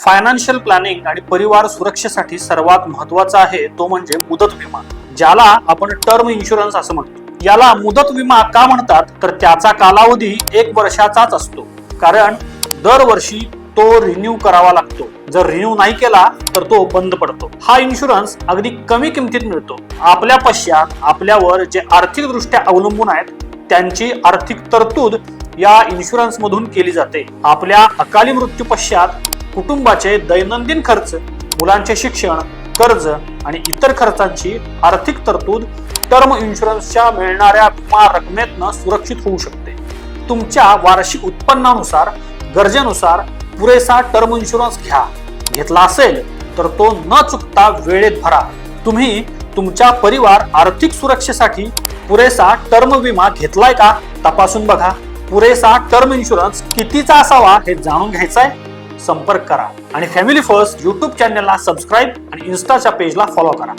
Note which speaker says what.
Speaker 1: Financial planning आणि परिवार सुरक्षेसाठी सर्वात महत्वाचा आहे तो म्हणजे मुदत विमा, ज्याला आपण टर्म इन्शुरन्स असं म्हणतो। याला मुदत विमा का म्हणतात तर त्याचा कालावधी 1 वर्षाचाच असतो, कारण दरवर्षी तो रिन्यू करावा लागतो। जर रिन्यू नाही केला तर तो बंद पडतो। हा इन्शुरन्स अगदी कमी किमतीत मिळतो। आपल्या पश्चात आपल्यावर जे आर्थिकदृष्ट्या अवलंबून आहेत त्यांची आर्थिक तरतूद या इन्शुरन्स मधून केली जाते। आपल्या अकाली मृत्यू पश्चात कुटुंबाचे दैनंदिन खर्च, मुलांचे शिक्षण, कर्ज आणि इतर खर्चांची आर्थिक तरतूद टर्म इन्शुरन्सच्या मिळणाऱ्या विमा रकमेतनं सुरक्षित होऊ शकते। तुमच्या वार्षिक उत्पन्नानुसार, गरजेनुसार पुरेसा टर्म इन्शुरन्स घ्या। घेतला असेल तर तो न चुकता वेळेत भरा। तुम्ही तुमच्या परिवार आर्थिक सुरक्षेसाठी पुरेसा टर्म विमा घेतलाय का तपासून बघा। पुरेसा टर्म इन्शुरन्स कितीचा असावा हे जाणून घ्यायचंय? संपर्क करा आणि फॅमिली फर्स्ट YouTube चॅनलला सबस्क्राईब आणि इन्स्टाच्या पेजला फॉलो करा।